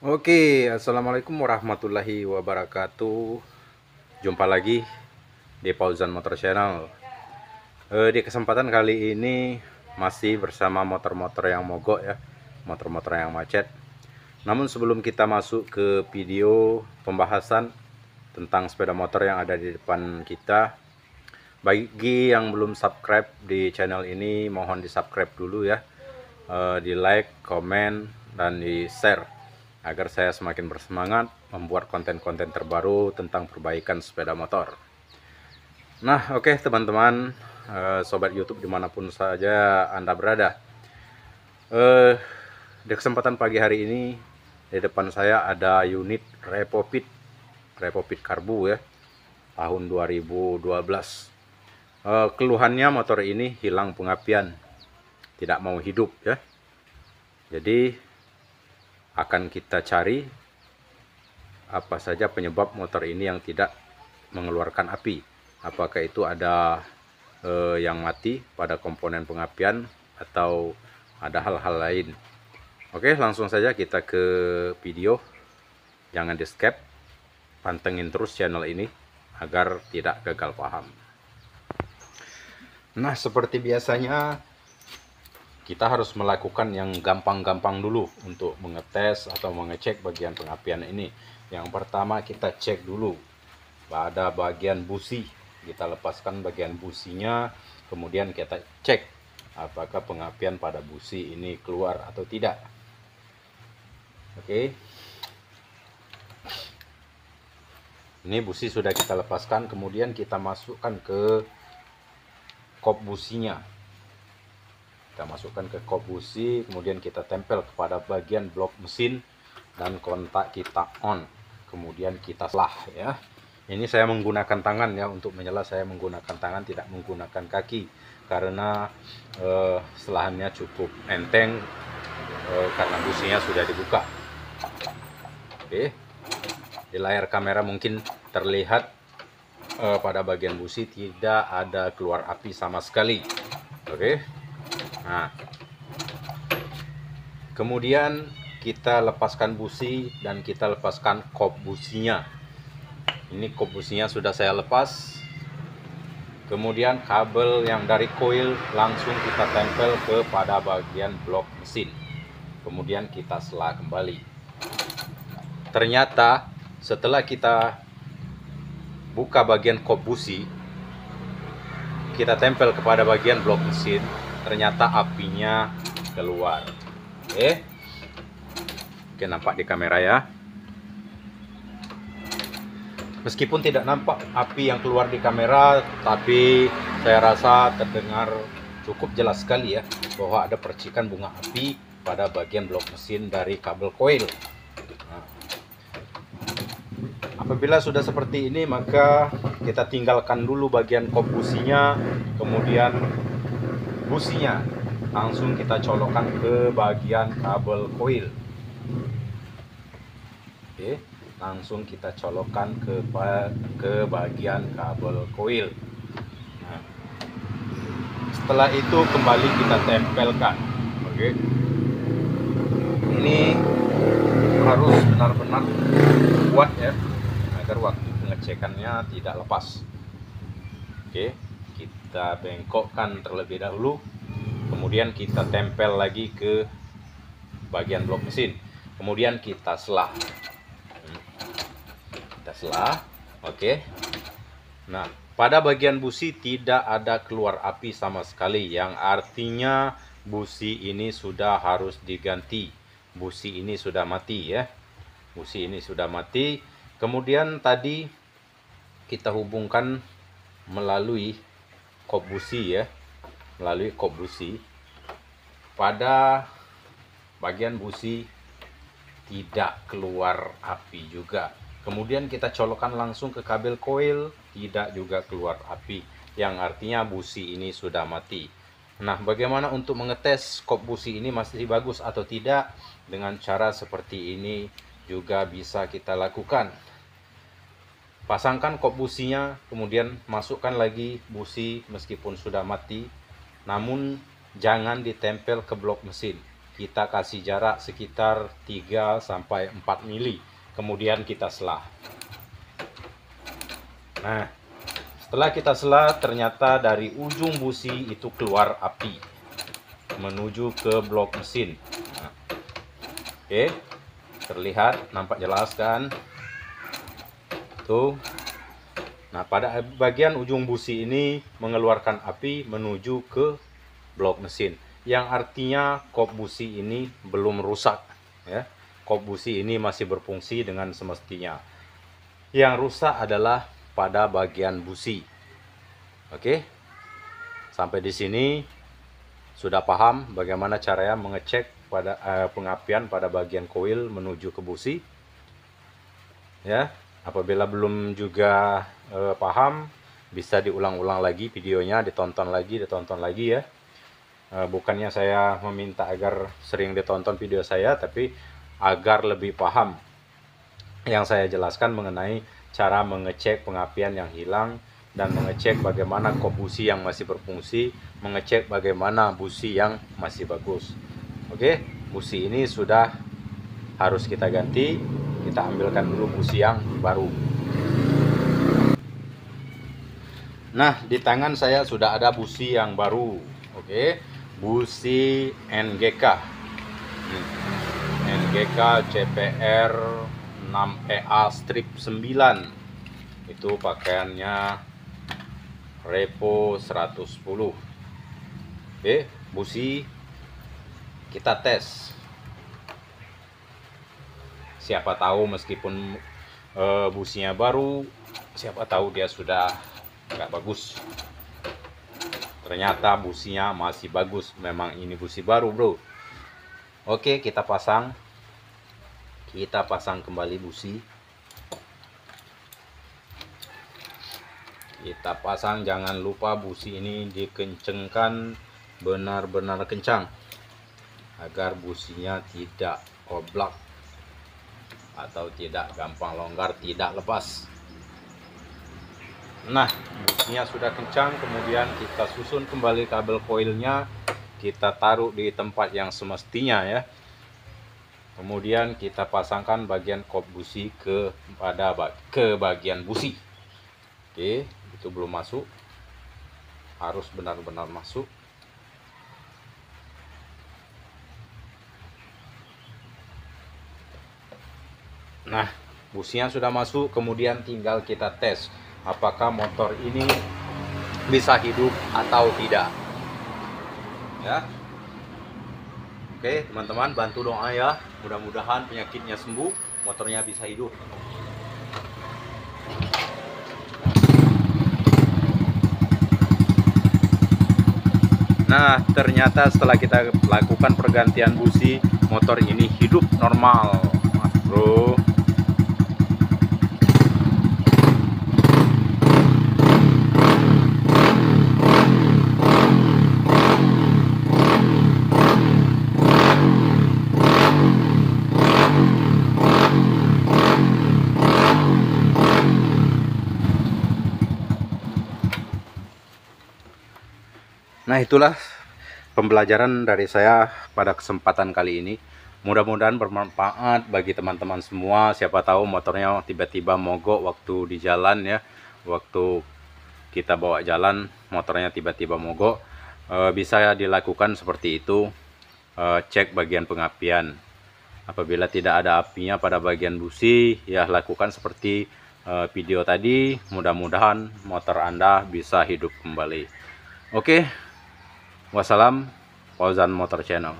Oke, assalamualaikum warahmatullahi wabarakatuh. Jumpa lagi di Fauzan Motor Channel. Di kesempatan kali ini masih bersama motor-motor yang mogok ya, motor-motor yang macet. Namun sebelum kita masuk ke video pembahasan tentang sepeda motor yang ada di depan kita, bagi yang belum subscribe di channel ini, mohon di subscribe dulu ya, di like, komen, dan di share agar saya semakin bersemangat membuat konten-konten terbaru tentang perbaikan sepeda motor. Nah, oke teman-teman, sobat YouTube dimanapun saja Anda berada. Di kesempatan pagi hari ini di depan saya ada unit Repopit Karbu ya, tahun 2012. Keluhannya motor ini hilang pengapian, tidak mau hidup ya. Jadi akan kita cari apa saja penyebab motor ini yang tidak mengeluarkan api. Apakah itu ada yang mati pada komponen pengapian atau ada hal-hal lain. Oke, langsung saja kita ke video. Jangan di skip, pantengin terus channel ini agar tidak gagal paham. Nah, seperti biasanya kita harus melakukan yang gampang-gampang dulu untuk mengetes atau mengecek bagian pengapian ini. Yang pertama kita cek dulu pada bagian busi. Kita lepaskan bagian businya, kemudian kita cek apakah pengapian pada busi ini keluar atau tidak. Oke. Ini busi sudah kita lepaskan, kemudian kita masukkan ke kop businya. Kita masukkan ke kop busi, kemudian kita tempel kepada bagian blok mesin dan kontak kita on. Kemudian kita selah ya. Ini saya menggunakan tangan ya, untuk menyala saya menggunakan tangan, tidak menggunakan kaki karena selahannya cukup enteng karena businya sudah dibuka. Oke. Di layar kamera mungkin terlihat pada bagian busi tidak ada keluar api sama sekali. Oke. Nah, kemudian kita lepaskan busi dan kita lepaskan kop businya. Ini kop businya sudah saya lepas. Kemudian kabel yang dari koil langsung kita tempel kepada bagian blok mesin. Kemudian kita selah kembali. Ternyata setelah kita buka bagian kop busi, kita tempel kepada bagian blok mesin, ternyata apinya keluar. Oke, nampak di kamera ya. Meskipun tidak nampak api yang keluar di kamera, tapi saya rasa terdengar cukup jelas sekali ya, bahwa ada percikan bunga api pada bagian blok mesin dari kabel koil. Nah, apabila sudah seperti ini, maka kita tinggalkan dulu bagian kop businya, kemudian businya langsung kita colokkan ke bagian kabel koil. Oke, langsung kita colokkan ke bagian kabel koil. Nah, setelah itu kembali kita tempelkan. Oke, ini harus benar-benar kuat ya, agar waktu pengecekannya tidak lepas. Oke, kita bengkokkan terlebih dahulu, kemudian kita tempel lagi ke bagian blok mesin, kemudian kita selah. Oke. Nah, pada bagian busi tidak ada keluar api sama sekali, yang artinya busi ini sudah harus diganti. Busi ini sudah mati ya. Busi ini sudah mati. Kemudian tadi kita hubungkan melalui kop busi ya, melalui kop busi. Pada bagian busi tidak keluar api juga. Kemudian kita colokkan langsung ke kabel koil, tidak juga keluar api, yang artinya busi ini sudah mati. Nah, bagaimana untuk mengetes kop busi ini masih bagus atau tidak? Dengan cara seperti ini juga bisa kita lakukan. Pasangkan kop businya, kemudian masukkan lagi busi meskipun sudah mati, namun jangan ditempel ke blok mesin. kita kasih jarak sekitar 3-4 mili, kemudian kita sela. Nah, setelah kita sela, ternyata dari ujung busi itu keluar api menuju ke blok mesin. Nah, oke, terlihat, nampak jelas kan? Tuh. Nah, pada bagian ujung busi ini mengeluarkan api menuju ke blok mesin, yang artinya kop busi ini belum rusak ya. Kop busi ini masih berfungsi dengan semestinya. Yang rusak adalah pada bagian busi. Oke. Sampai di sini sudah paham bagaimana caranya mengecek pada pengapian pada bagian koil menuju ke busi? Ya, apabila belum juga paham, bisa diulang-ulang lagi videonya, ditonton lagi ya. Bukannya saya meminta agar sering ditonton video saya, tapi agar lebih paham yang saya jelaskan mengenai cara mengecek pengapian yang hilang, dan mengecek bagaimana kop busi yang masih berfungsi, mengecek bagaimana busi yang masih bagus. Oke, busi ini sudah harus kita ganti. Kita ambilkan dulu busi yang baru. Nah, di tangan saya sudah ada busi yang baru. Oke, busi NGK. NGK CPR 6EA strip 9. Itu pakaiannya Repo 110. Oke, busi kita tes. Siapa tahu meskipun businya baru, siapa tahu dia sudah nggak bagus. Ternyata businya masih bagus. Memang ini busi baru, bro. Oke, kita pasang kembali busi. Kita pasang, jangan lupa busi ini dikencengkan benar-benar kencang agar businya tidak oblak atau tidak gampang longgar, tidak lepas. Nah, businya sudah kencang, kemudian kita susun kembali kabel koilnya, kita taruh di tempat yang semestinya ya. Kemudian kita pasangkan bagian kop busi ke bagian busi. Oke, itu belum masuk, harus benar-benar masuk. Nah, businya sudah masuk, kemudian tinggal kita tes apakah motor ini bisa hidup atau tidak ya. Oke teman-teman, bantu doa ya, mudah-mudahan penyakitnya sembuh, motornya bisa hidup. Nah, ternyata setelah kita lakukan pergantian busi, motor ini hidup normal, bro. Nah, itulah pembelajaran dari saya pada kesempatan kali ini. Mudah-mudahan bermanfaat bagi teman-teman semua. Siapa tahu motornya tiba-tiba mogok waktu di jalan ya. Waktu kita bawa jalan, motornya tiba-tiba mogok. Bisa dilakukan seperti itu. Cek bagian pengapian. Apabila tidak ada apinya pada bagian busi, ya lakukan seperti video tadi. Mudah-mudahan motor Anda bisa hidup kembali. Oke. Wassalam, Fauzan Motor Channel.